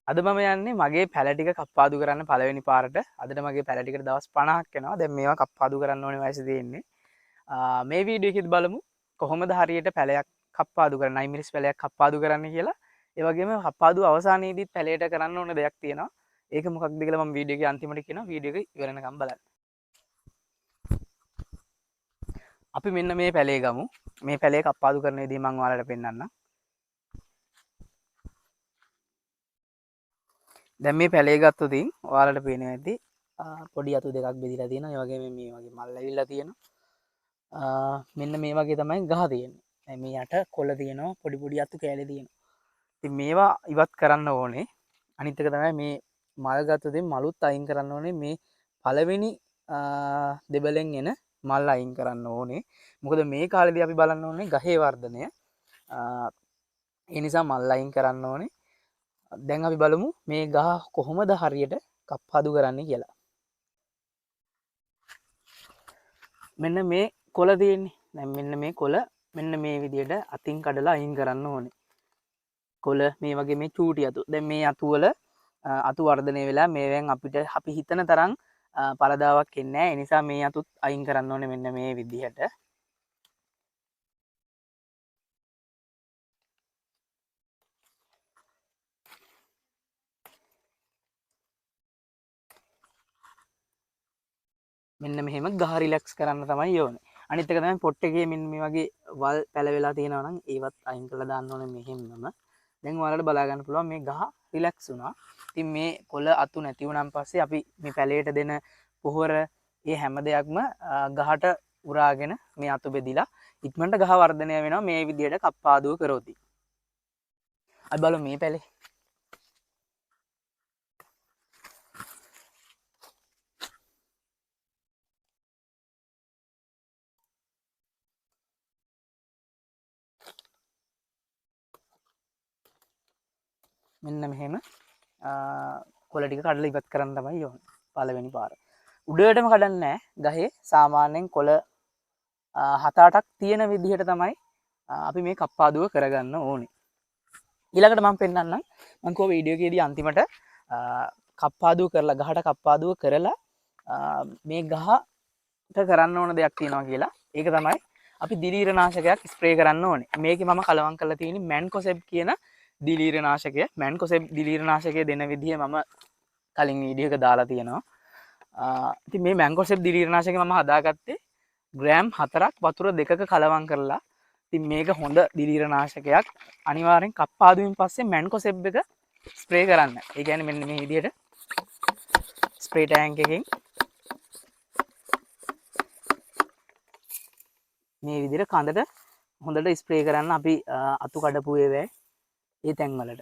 අද මම යන්නේ මගේ පැල ටික කප්පාදු කරන්න පළවෙනි පාරට. අදට මගේ පැල ටිකට දවස් 50ක් යනවා. දැන් මේවා කප්පාදු කරන්න ඕනේ වයස තියෙන්නේ. මේ වීඩියෝ එකෙත් බලමු කොහොමද හරියට පැලයක් කප්පාදු කරන්න, 9 මිනිස් පැලයක් කප්පාදු කරන්න කියලා. ඒ වගේම කප්පාදු අවසානයේදීත් පැලයට කරන්න ඕන දෙයක් තියෙනවා. ඒක මොකක්ද කියලා මම වීඩියෝ එකේ අන්තිමට කියනවා. වීඩියෝ එක ඉවර වෙනකම් බලන්න. අපි මෙන්න මේ පැලේ ගමු. මේ පැලේ කප්පාදු කරන විදිහ මම ඔයාලට පෙන්නන්නම්. දැන් මේ පැලේ ගත්තොතින් ඔයාලට පේනවා ඇති පොඩි අතු දෙකක් බෙදලා තියෙනවා. ඒ වගේම මේ වගේ මල් ඇවිල්ලා තියෙනවා. මෙන්න මේ වගේ තමයි ගහ තියෙන්නේ. මේ යට කොළ තියෙනවා, පොඩි පොඩි අතු කැලේ තියෙනවා. ඉතින් මේවා ඉවත් කරන්න ඕනේ. අනිත් එක තමයි මේ මල් ගත්තොතින් මලුත් අයින් කරන්න ඕනේ. මේ පළවෙනි දෙබලෙන් එන මල් අයින් කරන්න ඕනේ. මොකද මේ කාලේදී අපි බලන්න ඕනේ ගහේ වර්ධනය. ඒ නිසා මල් අයින් කරන්න ඕනේ. දැන් අපි බලමු මේ ගහ කොහොමද හරියට කප්පාදු කරන්නේ කියලා. මෙන්න මේ කොළ තියෙන්නේ. දැන් මෙන්න මේ කොළ මෙන්න මේ විදිහට අතින් කඩලා අයින් කරන්න ඕනේ. කොළ මේ වගේ මේ චූටි අතු. දැන් මේ අතු වල අතු වර්ධනය වෙලා මේවෙන් අපිට අපි හිතන තරම් පළදාවක් එන්නේ නැහැ. ඒ නිසා මේ අතුත් අයින් කරන්න ඕනේ මෙන්න මේ විදිහට. මෙන්න මෙහෙම ගහ රිලැක්ස් කරන්න තමයි ඕනේ. අනිත් එක තමයි පොට් එකේ මෙන්න මේ වගේ වල් පැල වෙලා තියෙනවා නම් ඒවත් අයින් කරලා දාන්න ඕනේ මෙහෙමම. දැන් ඔයාලට බලා ගන්න පුළුවන් මේ ගහ රිලැක්ස් වුණා. ඉතින් මේ කොළ අතු නැති වුණාන් පස්සේ අපි මේ පැලයට දෙන පොහොර ඒ හැම දෙයක්ම ගහට උරාගෙන මේ අතු බෙදිලා ඉක්මනට ගහ වර්ධනය වෙනවා මේ විදිහට කප්පාදුව කරොත්. අපි බලමු මේ පැලේ. මෙන්න මෙහෙම කොළ ටික කඩලා ඉවත් කරන්න තමයි ඕනේ පළවෙනි පාර. උඩටම කඩන්නේ නැහැ. ගහේ සාමාන්‍යයෙන් කොළ 7-8ක් තියෙන විදිහට තමයි අපි මේ කප්පාදුව කරගන්න ඕනේ. ඊළඟට මම පෙන්නන්නම්. මම කෝ වීඩියෝ එකේදී අන්තිමට කප්පාදුව කරලා ගහට කප්පාදුව කරලා මේ ගහට කරන්න ඕන දෙයක් තියෙනවා කියලා. ඒක තමයි අපි දිලීරනාශකයක් ස්ප්‍රේ කරන්න ඕනේ. මේකේ මම කලවම් කරලා තියෙන්නේ මැන්කොසෙබ් කියන දිලීරනාශකය. මැන්කොසෙබ් දිලීරනාශකය දෙන විදිහ මම කලින් වීඩියෝ එක දාලා තියෙනවා. ඉතින් මේ මැන්කොසෙබ් දිලීරනාශකය මම හදාගත්තේ ග්‍රෑම් 4ක් වතුර 2ක කලවම් කරලා. ඉතින් මේක හොඳ දිලීරනාශකයක්. අනිවාර්යෙන් කප්පාදුවෙන් පස්සේ මැන්කොසෙබ් එක ස්ප්‍රේ කරන්න. ඒ කියන්නේ මෙන්න මේ විදිහට ස්ප්‍රේ ටැංක් එකකින් මේ විදිහට කඳට හොඳට ස්ප්‍රේ කරන්න. අපි අතු කඩපු ඒවා ඒ තැන්වලට.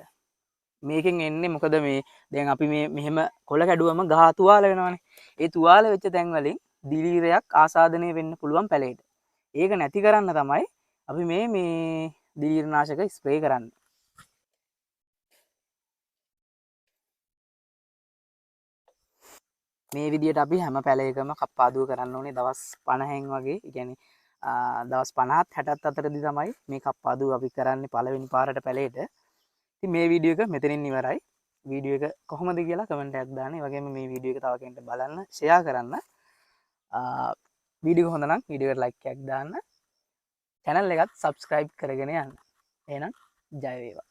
මේකෙන් එන්නේ මොකද මේ දැන් අපි මේ මෙහෙම කොළ කැඩුවම ගහ තුවාල වෙනවනේ. ඒ තුවාල වෙච්ච තැන් වලින් දිලීරයක් ආසාදනය වෙන්න පුළුවන් පැලේට. ඒක නැති කරන්න තමයි අපි මේ දිලීරනාශක ස්ප්‍රේ කරන්නේ. මේ විදිහට අපි හැම පැලයකම කප්පාදුව කරන්න ඕනේ දවස් 50න් වගේ. ඒ කියන්නේ දවස් 50ත් 60ත් අතරදී තමයි මේ කප්පාදුව අපි කරන්නේ පළවෙනි පාරට පැලේට. ඉතින් මේ වීඩියෝ එක මෙතනින් ඉවරයි. වීඩියෝ එක කොහොමද කියලා කමෙන්ට් එකක් දාන්න. ඒ වගේම මේ වීඩියෝ එක තව කෙනෙක්ට බලන්න ෂෙයා කරන්න. වීඩියෝ එක හොඳ නම් වීඩියෝ එකට ලයික් එකක් දාන්න. channel එකත් subscribe කරගෙන යන්න. එහෙනම් ජය වේවා.